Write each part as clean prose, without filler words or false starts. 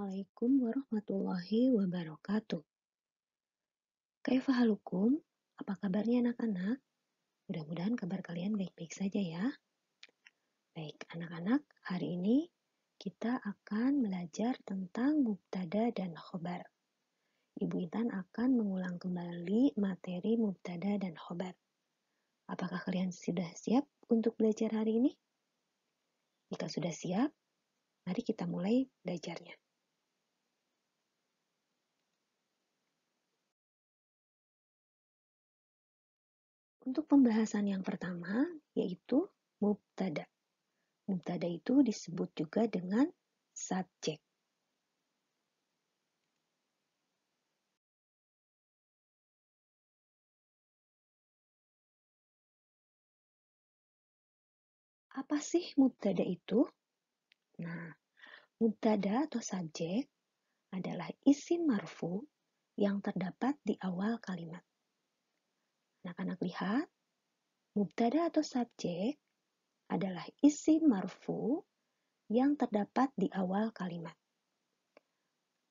Assalamualaikum warahmatullahi wabarakatuh. Kaifa halukum? Apa kabarnya anak-anak? Mudah-mudahan kabar kalian baik-baik saja ya. Baik, anak-anak, hari ini kita akan belajar tentang mubtada dan khobar. Ibu Intan akan mengulang kembali materi mubtada dan khobar. Apakah kalian sudah siap untuk belajar hari ini? Jika sudah siap, mari kita mulai belajarnya. Untuk pembahasan yang pertama, yaitu mubtada. Mubtada itu disebut juga dengan subjek. Apa sih mubtada itu? Nah, mubtada atau subjek adalah isim marfu yang terdapat di awal kalimat. Anak-anak lihat, mubtada atau subjek adalah isim marfu yang terdapat di awal kalimat.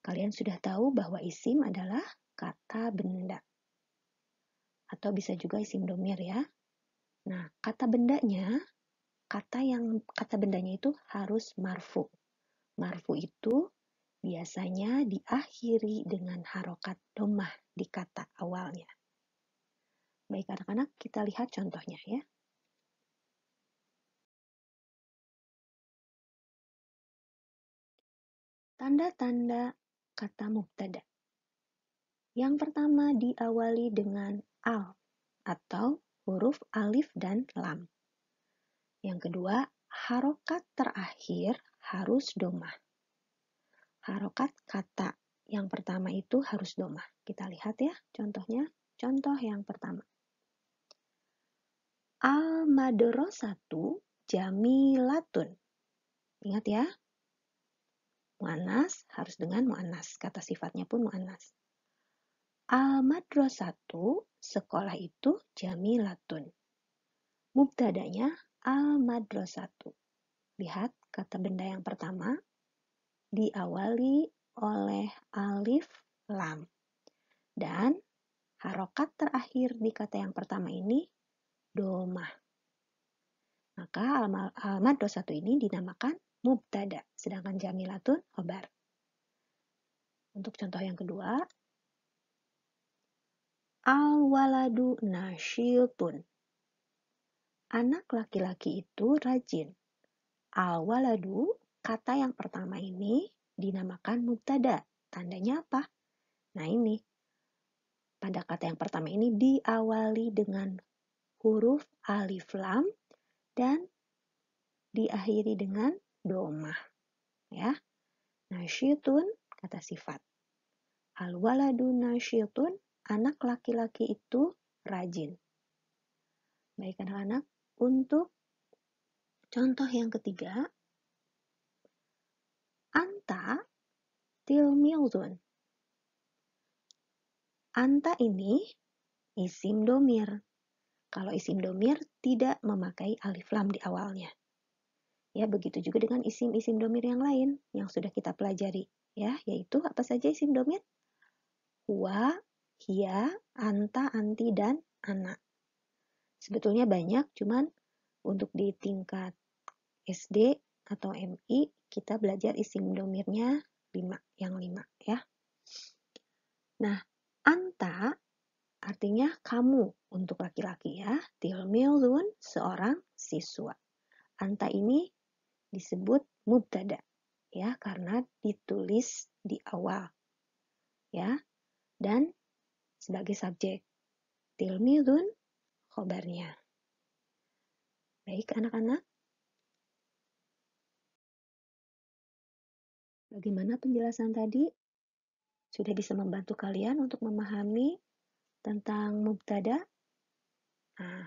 Kalian sudah tahu bahwa isim adalah kata benda. Atau bisa juga isim domir ya. Nah, kata bendanya itu harus marfu. Marfu itu biasanya diakhiri dengan harokat dhammah di kata awalnya. Baik anak-anak, kita lihat contohnya ya. Tanda-tanda kata mubtada. Yang pertama diawali dengan al atau huruf alif dan lam. Yang kedua, harokat terakhir harus dhammah. Harokat kata yang pertama itu harus dhammah. Kita lihat ya contohnya. Contoh yang pertama. Al-madrasatu jamilatun. Ingat ya. Muannas harus dengan muannas. Kata sifatnya pun muannas. Al-madrasatu, sekolah itu jamilatun. Mubtadanya al-madrasatu. Lihat kata benda yang pertama diawali oleh alif lam. Dan harokat terakhir di kata yang pertama ini dhammah. Maka al-madrasatu ini dinamakan mubtada, sedangkan jamilatun khobar. Untuk contoh yang kedua, al-waladu nasyitun. Anak laki-laki itu rajin. Al-waladu, kata yang pertama ini dinamakan mubtada. Tandanya apa? Nah ini, pada kata yang pertama ini diawali dengan huruf alif lam dan diakhiri dengan dhammah. Ya. Nasyitun, kata sifat. Al-waladu nasyitun, anak laki-laki itu rajin. Baik anak-anak, untuk contoh yang ketiga, anta tilmizun. Anta ini isim domir. Kalau isim domir tidak memakai alif lam di awalnya. Ya, begitu juga dengan isim-isim domir yang lain yang sudah kita pelajari. Ya, yaitu apa saja isim domir? Huwa, hiya, anta, anti, dan ana. Sebetulnya banyak, cuman untuk di tingkat SD atau MI kita belajar isim domirnya 5 ya. Nah, anta artinya kamu untuk laki-laki ya. Tilmizun, seorang siswa. Anta ini disebut mubtada ya karena ditulis di awal ya dan sebagai subjek. Tilmizun khobarnya. Baik anak-anak. Bagaimana penjelasan tadi? Sudah bisa membantu kalian untuk memahami tentang mubtada? Nah,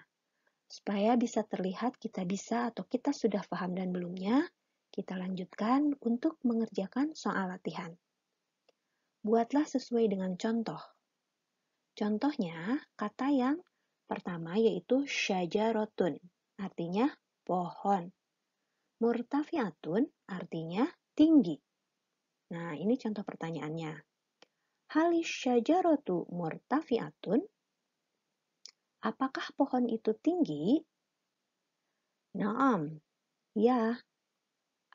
supaya bisa terlihat kita bisa atau kita sudah paham dan belumnya, kita lanjutkan untuk mengerjakan soal latihan. Buatlah sesuai dengan contoh. Contohnya, kata yang pertama yaitu syajarotun, artinya pohon. Murtafiatun artinya tinggi. Nah, ini contoh pertanyaannya. Halis syajaratu murtafi'atun? Apakah pohon itu tinggi? Naam, ya.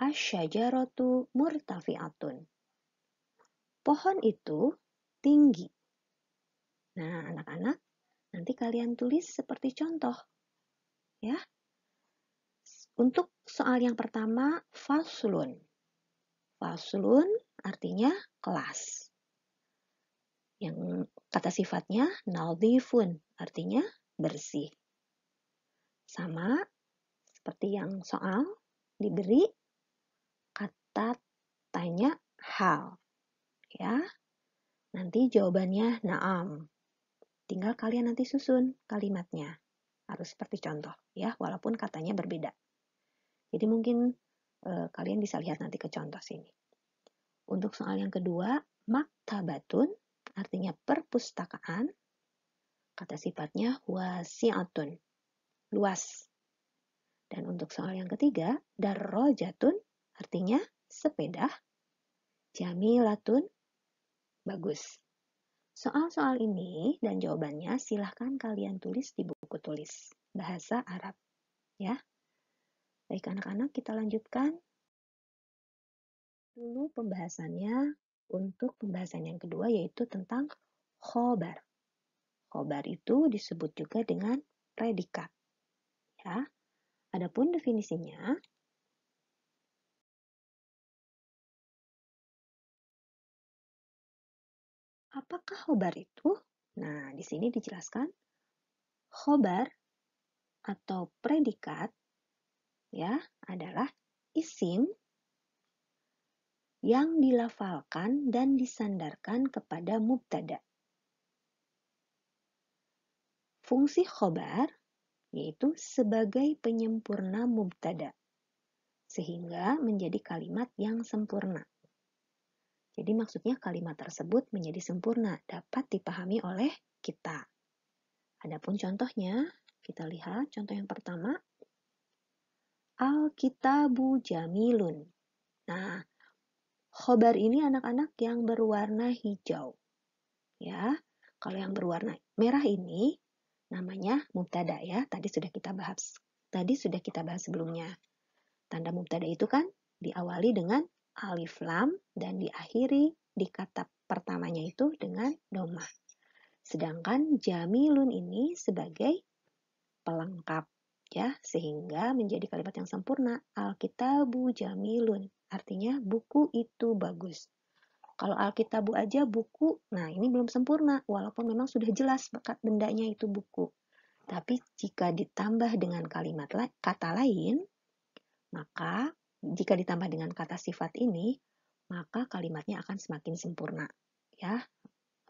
Asyajaratu murtafi'atun. Pohon itu tinggi. Nah, anak-anak, nanti kalian tulis seperti contoh. Ya. Untuk soal yang pertama, faslun. Faslun artinya kelas. Yang kata sifatnya nadhifun, artinya bersih. Sama seperti yang soal diberi kata tanya hal. Ya. Nanti jawabannya na'am. Tinggal kalian nanti susun kalimatnya. Harus seperti contoh ya, walaupun katanya berbeda. Jadi mungkin kalian bisa lihat nanti ke contoh sini. Untuk soal yang kedua, maktabatun artinya perpustakaan. Kata sifatnya wasi'atun, luas. Dan untuk soal yang ketiga, darrojatun artinya sepeda. Jamilatun, bagus. Soal-soal ini dan jawabannya silahkan kalian tulis di buku tulis bahasa Arab. Ya. Baik anak-anak, kita lanjutkan dulu pembahasannya untuk pembahasan yang kedua yaitu tentang khobar. Khobar itu disebut juga dengan predikat. Ya. Adapun definisinya, apakah khobar itu? Nah, di sini dijelaskan khobar atau predikat ya adalah isim yang dilafalkan dan disandarkan kepada mubtada. Fungsi khobar yaitu sebagai penyempurna mubtada, sehingga menjadi kalimat yang sempurna. Jadi maksudnya kalimat tersebut menjadi sempurna, dapat dipahami oleh kita. Adapun contohnya, kita lihat contoh yang pertama. Al-kitabu jamilun. Nah, khobar ini anak-anak yang berwarna hijau. Ya, kalau yang berwarna merah ini namanya mubtada ya. Tadi sudah kita bahas sebelumnya. Tanda mubtada itu kan diawali dengan alif lam dan diakhiri di kata pertamanya itu dengan dhammah. Sedangkan jamilun ini sebagai pelengkap ya, sehingga menjadi kalimat yang sempurna. Al-kitabu jamilun, artinya buku itu bagus. Kalau Alkitabu aja buku, nah ini belum sempurna, walaupun memang sudah jelas bendanya itu buku. Tapi jika ditambah dengan kata lain, maka jika ditambah dengan kata sifat ini, maka kalimatnya akan semakin sempurna. Ya,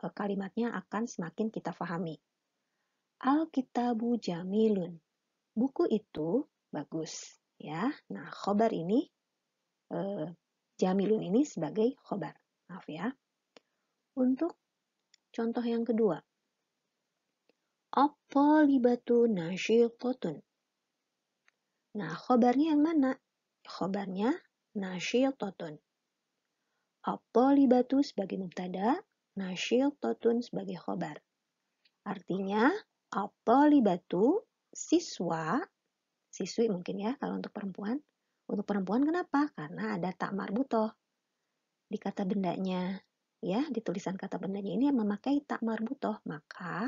kalimatnya akan semakin kita pahami. Alkitabu jamilun, buku itu bagus. Ya, nah khobar ini, jamilun ini sebagai khobar. Maaf ya. Untuk contoh yang kedua, at-talibatu nasyitatun. Nah, khobarnya yang mana? Khobarnya nasyitatun. At-talibatu sebagai mubtada, nasyitatun sebagai khobar. Artinya, at-talibatu siswa, siswi mungkin ya kalau untuk perempuan. Untuk perempuan kenapa? Karena ada tak marbutoh di kata bendanya. Ya, di tulisan kata bendanya ini yang memakai tak marbutoh, maka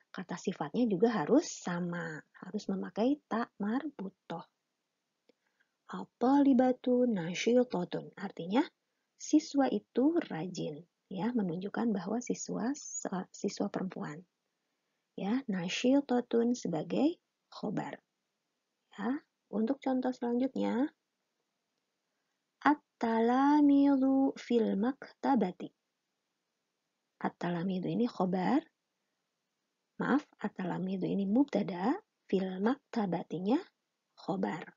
kata sifatnya juga harus sama, harus memakai tak marbutoh. At-talibatu nasyitatun, artinya siswa itu rajin, ya, menunjukkan bahwa siswa perempuan. Ya, nasyitatun sebagai khobar. Ya, untuk contoh selanjutnya, at-talamidu fil maktabati. At-talamidu ini khobar. Maaf, at-talamidu ini mubtada, fil maktabatinya khobar.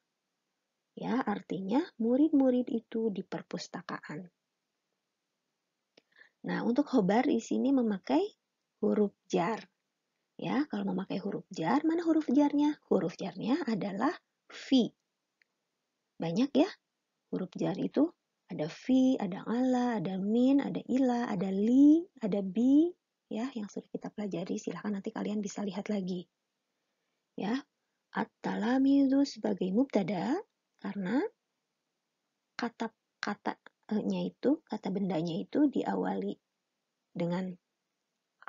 Ya, artinya murid-murid itu di perpustakaan. Nah, untuk khobar di sini memakai huruf jar. Ya, kalau memakai huruf jar, mana huruf jarnya? Huruf jarnya adalah fi. Banyak ya huruf jar itu, Ada fi, ada ala, ada min, ada ila, ada li, ada bi, ya, yang sudah kita pelajari. Silahkan nanti kalian bisa lihat lagi. Ya, at-talamizu sebagai mubtada karena kata-katanya itu, kata bendanya itu diawali dengan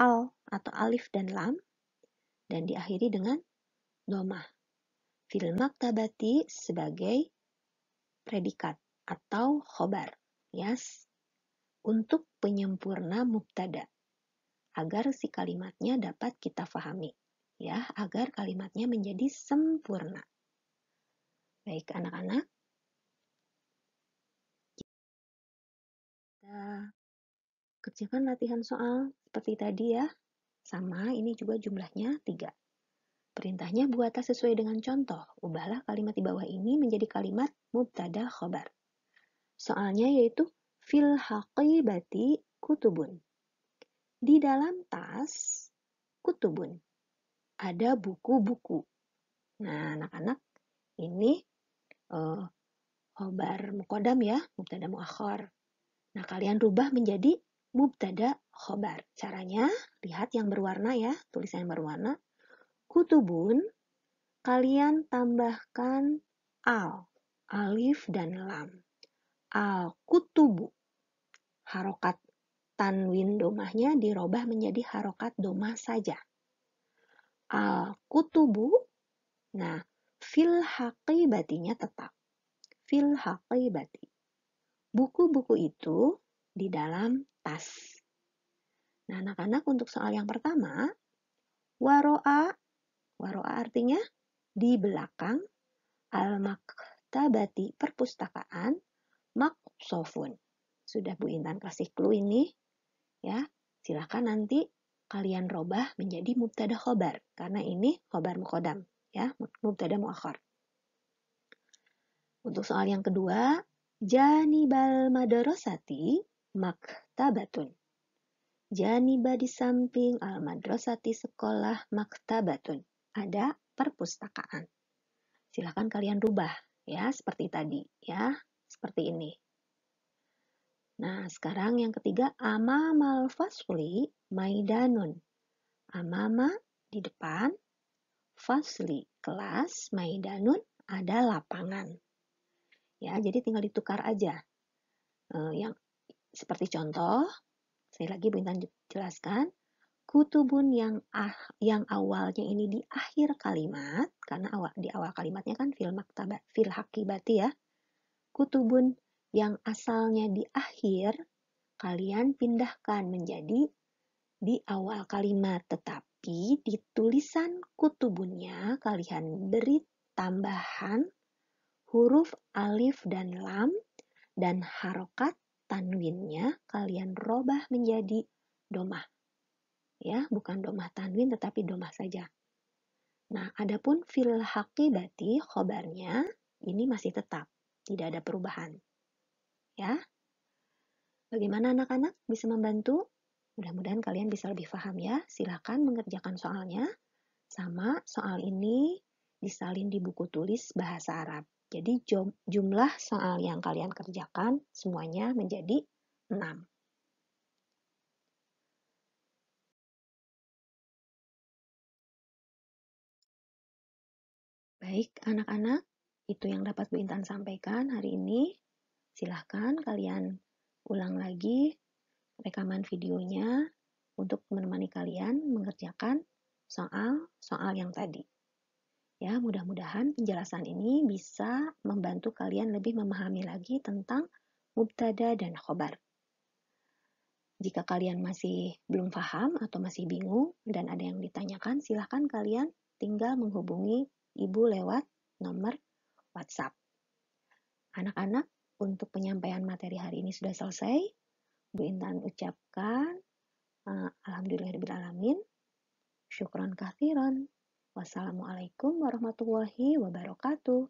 al atau alif dan lam dan diakhiri dengan domah. Fil maktabati sebagai predikat atau khobar, yes, untuk penyempurna mubtada agar si kalimatnya dapat kita fahami, ya, agar kalimatnya menjadi sempurna. Baik anak-anak, kita kerjakan latihan soal seperti tadi ya. Sama, ini juga jumlahnya 3. Perintahnya buatlah sesuai dengan contoh. Ubahlah kalimat di bawah ini menjadi kalimat mubtada khobar. Soalnya yaitu fil haqibati kutubun. Di dalam tas kutubun ada buku-buku. Nah, anak-anak, ini khobar muqaddam ya, mubtada muakhar. Nah, kalian rubah menjadi mubtada khobar. Caranya, lihat yang berwarna ya, tulisan yang berwarna. Kutubun, kalian tambahkan al, alif dan lam. Al kutubu. Harokat tanwin domahnya dirubah menjadi harokat domah saja. Al kutubu. Nah, fil haqibatinya tetap. Fil haqibati. Buku-buku itu di dalam tas. Nah, anak-anak, untuk soal yang pertama, waro'a. Waro'a artinya di belakang, al-maktabati perpustakaan, maksofun. Sudah Bu Intan kasih clue ini, ya. Silahkan nanti kalian robah menjadi mubtada khobar, karena ini khobar muqaddam, ya, mubtada muakhar. Untuk soal yang kedua, janibal madrasati maktabatun. Janiba di samping al-madrasati sekolah maktabatun. Ada perpustakaan. Silahkan kalian rubah ya seperti tadi ya, seperti ini. Nah, sekarang yang ketiga, amamal fasli maidanun. Amama di depan, fasli kelas, maidanun ada lapangan. Ya, jadi tinggal ditukar aja. Yang seperti contoh, saya lagi Bu Intan jelaskan, kutubun yang awalnya ini di akhir kalimat, karena di awal kalimatnya kan fil haqibati ya. Kutubun yang asalnya di akhir, kalian pindahkan menjadi di awal kalimat, tetapi di tulisan kutubunnya kalian beri tambahan huruf alif dan lam, dan harokat tanwinnya kalian robah menjadi domah. Ya, bukan domah tanwin tetapi domah saja. Nah, adapun fil haqibati khobarnya ini masih tetap, tidak ada perubahan. Ya. Bagaimana anak-anak, bisa membantu? Mudah-mudahan kalian bisa lebih paham ya. Silakan mengerjakan soalnya. Sama soal ini disalin di buku tulis bahasa Arab. Jadi jumlah soal yang kalian kerjakan semuanya menjadi 6. Baik anak-anak, itu yang dapat Bu Intan sampaikan hari ini. Silahkan kalian ulang lagi rekaman videonya untuk menemani kalian mengerjakan soal-soal yang tadi. Ya, mudah-mudahan penjelasan ini bisa membantu kalian lebih memahami lagi tentang mubtada dan khobar. Jika kalian masih belum paham atau masih bingung dan ada yang ditanyakan, silahkan kalian tinggal menghubungi Ibu lewat nomor WhatsApp. Anak-anak, untuk penyampaian materi hari ini sudah selesai. Bu Intan ucapkan alhamdulillahirrahmanirrahim. Syukran kathiran. Wassalamualaikum warahmatullahi wabarakatuh.